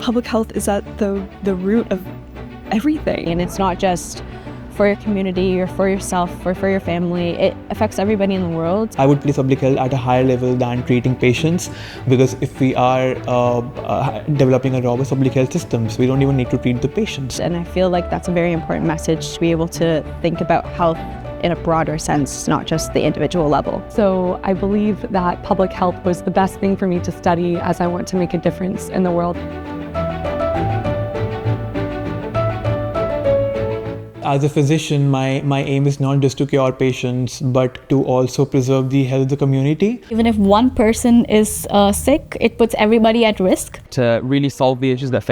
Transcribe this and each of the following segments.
Public health is at the root of everything. And it's not just for your community or for yourself or for your family. It affects everybody in the world. I would place public health at a higher level than treating patients, because if we are developing a robust public health systems, we don't even need to treat the patients. And I feel like that's a very important message, to be able to think about health in a broader sense, not just the individual level. So I believe that public health was the best thing for me to study, as I want to make a difference in the world. As a physician, my aim is not just to cure patients, but to also preserve the health of the community. Even if one person is sick, it puts everybody at risk. To really solve the issues that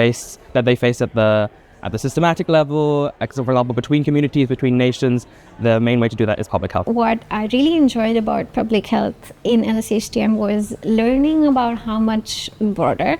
they face at the systematic level, for example, between communities, between nations, the main way to do that is public health. What I really enjoyed about public health in LSHTM was learning about how much broader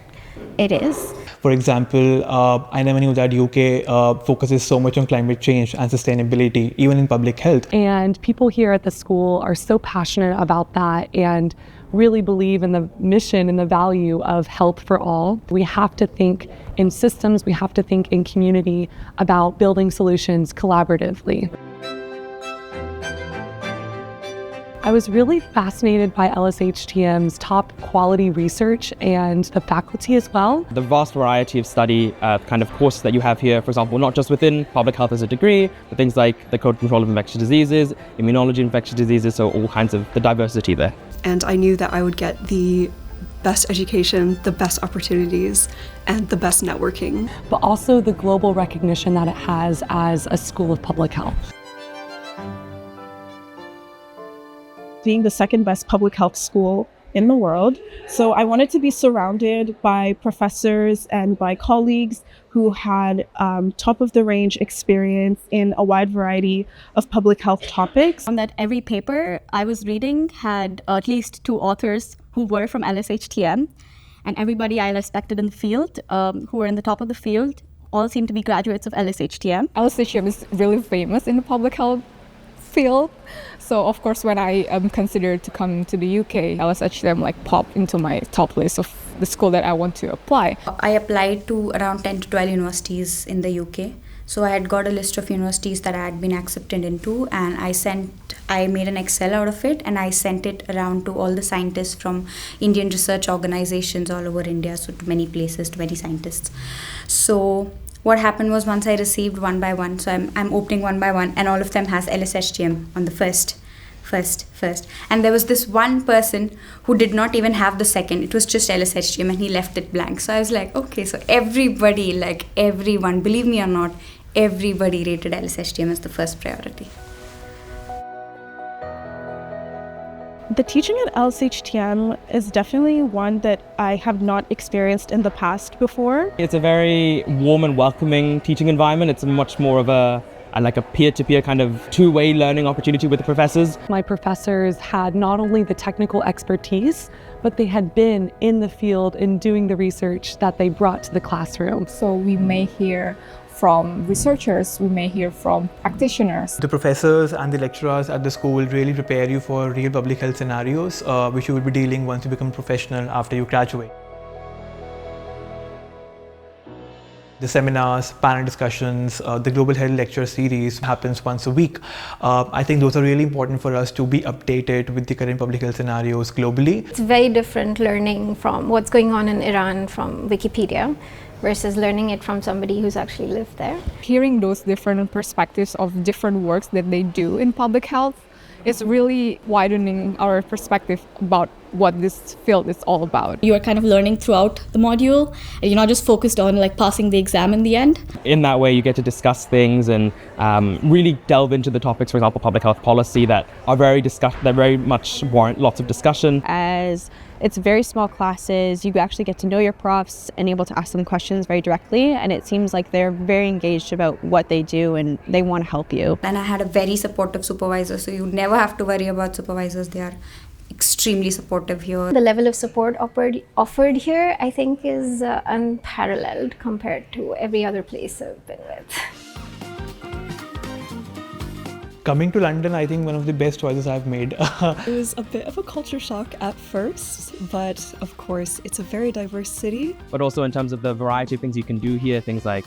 it is. For example, I never knew that UK focuses so much on climate change and sustainability, even in public health. And people here at the school are so passionate about that and really believe in the mission and the value of health for all. We have to think in systems, we have to think in community about building solutions collaboratively. I was really fascinated by LSHTM's top quality research and the faculty as well. The vast variety of study kind of courses that you have here, for example, not just within public health as a degree, but things like the code control of infectious diseases, immunology infectious diseases, so all kinds of the diversity there. And I knew that I would get the best education, the best opportunities, and the best networking. But also the global recognition that it has as a school of public health. Being the second best public health school in the world. So I wanted to be surrounded by professors and by colleagues who had top of the range experience in a wide variety of public health topics. On that every paper I was reading had at least 2 authors who were from LSHTM, and everybody I respected in the field, who were in the top of the field, all seemed to be graduates of LSHTM. LSHTM is really famous in the public health field. So of course, when I considered to come to the UK, LSHTM popped into my top list of the school that I want to apply. I applied to around 10 to 12 universities in the UK. So I had got a list of universities that I had been accepted into, and I made an Excel out of it, and I sent it around to all the scientists from Indian research organizations all over India, so to many places, to many scientists. So what happened was, once I received one by one, so I'm opening one by one, and all of them has LSHTM on the first. And there was this one person who did not even have the second. It was just LSHTM, and he left it blank. So I was like, okay, so everybody, everyone, believe me or not, everybody rated LSHTM as the first priority. The teaching at LSHTM is definitely one that I have not experienced in the past before. It's a very warm and welcoming teaching environment. It's much more of a peer-to-peer kind of two-way learning opportunity with the professors. My professors had not only the technical expertise, but they had been in the field and doing the research that they brought to the classroom. So we may hear from researchers, we may hear from practitioners. The professors and the lecturers at the school really prepare you for real public health scenarios, which you will be dealing once you become a professional after you graduate. The seminars, panel discussions, the Global Health Lecture Series happens once a week. I think those are really important for us to be updated with the current public health scenarios globally. It's very different learning from what's going on in Iran from Wikipedia versus learning it from somebody who's actually lived there. Hearing those different perspectives of different works that they do in public health is really widening our perspective about what this field is all about. You are kind of learning throughout the module, and you're not just focused on passing the exam in the end. In that way, you get to discuss things and really delve into the topics, for example, public health policy, that are that very much warrant lots of discussion. As it's very small classes, you actually get to know your profs and able to ask them questions very directly, and it seems like they're very engaged about what they do and they want to help you. And I had a very supportive supervisor, so you never have to worry about supervisors. They are extremely supportive here. The level of support offered here, I think, is unparalleled compared to every other place I've been with. Coming to London, I think one of the best choices I've made. It was a bit of a culture shock at first, but of course, it's a very diverse city. But also in terms of the variety of things you can do here, things like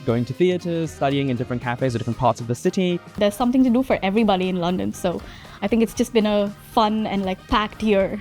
going to theatres, studying in different cafes or different parts of the city. There's something to do for everybody in London, so I think it's just been a fun and like packed year.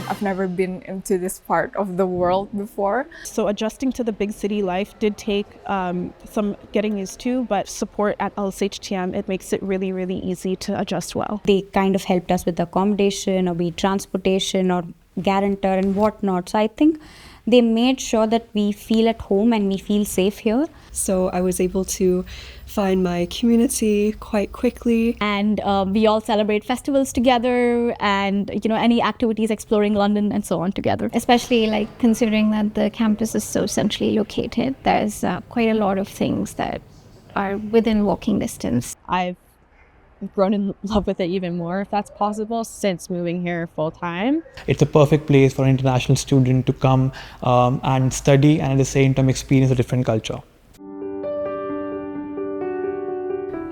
I've never been into this part of the world before. So adjusting to the big city life did take some getting used to, but support at LSHTM, it makes it really, really easy to adjust well. They kind of helped us with accommodation or be transportation or guarantor and whatnot. So I think they made sure that we feel at home and we feel safe here. So I was able to find my community quite quickly. And we all celebrate festivals together and, you know, any activities exploring London and so on together. Especially like considering that the campus is so centrally located, there's quite a lot of things that are within walking distance. I've grown in love with it even more, if that's possible, since moving here full time. It's a perfect place for an international student to come and study and at the same time experience a different culture.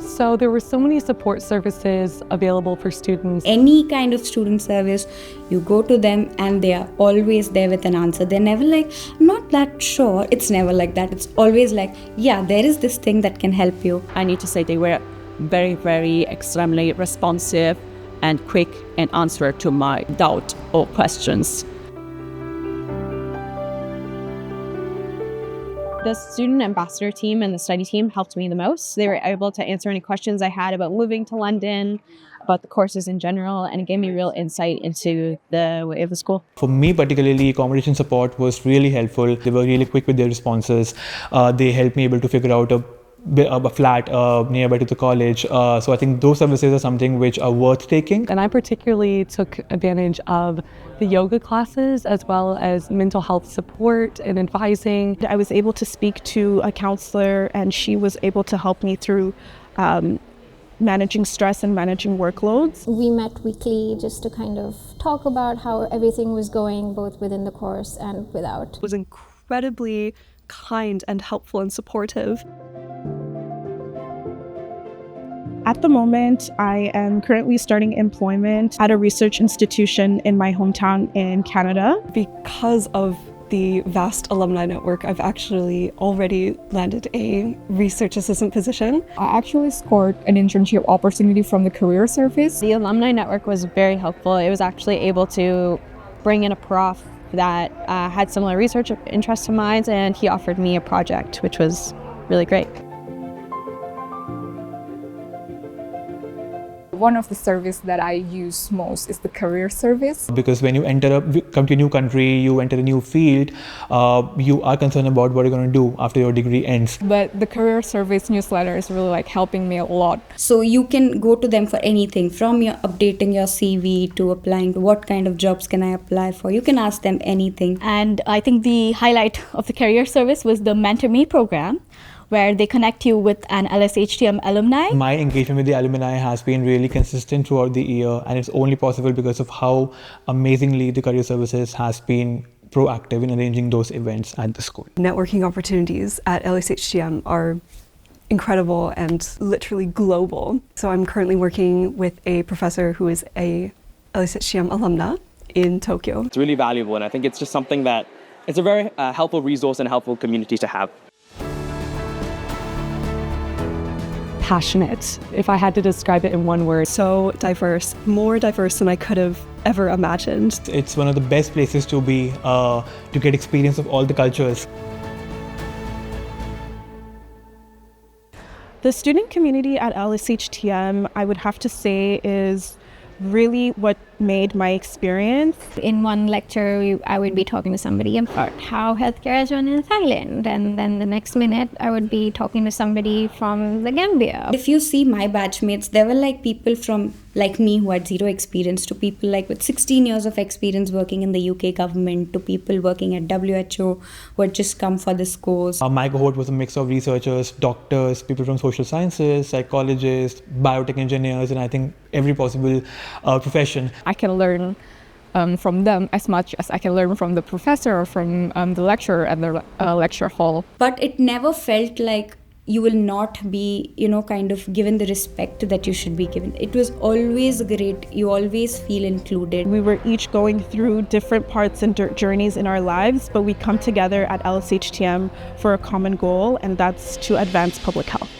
So there were so many support services available for students. Any kind of student service, you go to them and they are always there with an answer. They're never like, I'm not that sure. It's never like that. It's always like, yeah, there is this thing that can help you. I need to say they were very, very extremely responsive and quick in answer to my doubt or questions. The student ambassador team and the study team helped me the most. They were able to answer any questions I had about moving to London, about the courses in general, and it gave me real insight into the way of the school. For me particularly, accommodation support was really helpful. They were really quick with their responses. They helped me able to figure out a flat nearby to the college. So I think those services are something which are worth taking. And I particularly took advantage of the yoga classes as well as mental health support and advising. I was able to speak to a counselor and she was able to help me through managing stress and managing workloads. We met weekly just to kind of talk about how everything was going, both within the course and without. It was incredibly kind and helpful and supportive. At the moment, I am currently starting employment at a research institution in my hometown in Canada. Because of the vast alumni network, I've actually already landed a research assistant position. I actually scored an internship opportunity from the career service. The alumni network was very helpful. It was actually able to bring in a prof that had similar research interests to mine, and he offered me a project, which was really great. One of the services that I use most is the career service. Because when you come to a new country, you enter a new field, you are concerned about what you're going to do after your degree ends. But the career service newsletter is really like helping me a lot. So you can go to them for anything, from your updating your CV to applying to what kind of jobs can I apply for. You can ask them anything. And I think the highlight of the career service was the Mentor Me program, where they connect you with an LSHTM alumni. My engagement with the alumni has been really consistent throughout the year, and it's only possible because of how amazingly the career services has been proactive in arranging those events at the school. Networking opportunities at LSHTM are incredible and literally global. So I'm currently working with a professor who is a LSHTM alumna in Tokyo. It's really valuable, and I think it's just something that it's a very helpful resource and a helpful community to have. Passionate, if I had to describe it in one word. So diverse, more diverse than I could have ever imagined. It's one of the best places to be, to get experience of all the cultures. The student community at LSHTM, I would have to say, is really what made my experience. In one lecture, I would be talking to somebody about how healthcare is run in Thailand, and then the next minute I would be talking to somebody from the Gambia. If you see my batchmates, there were like people from like me who had zero experience to people like with 16 years of experience working in the UK government to people working at WHO who had just come for this course. My cohort was a mix of researchers, doctors, people from social sciences, psychologists, biotech engineers, and I think every possible profession. I can learn from them as much as I can learn from the professor or from the lecturer at the lecture hall. But it never felt like you will not be, kind of given the respect that you should be given. It was always great. You always feel included. We were each going through different parts and journeys in our lives, but we come together at LSHTM for a common goal, and that's to advance public health.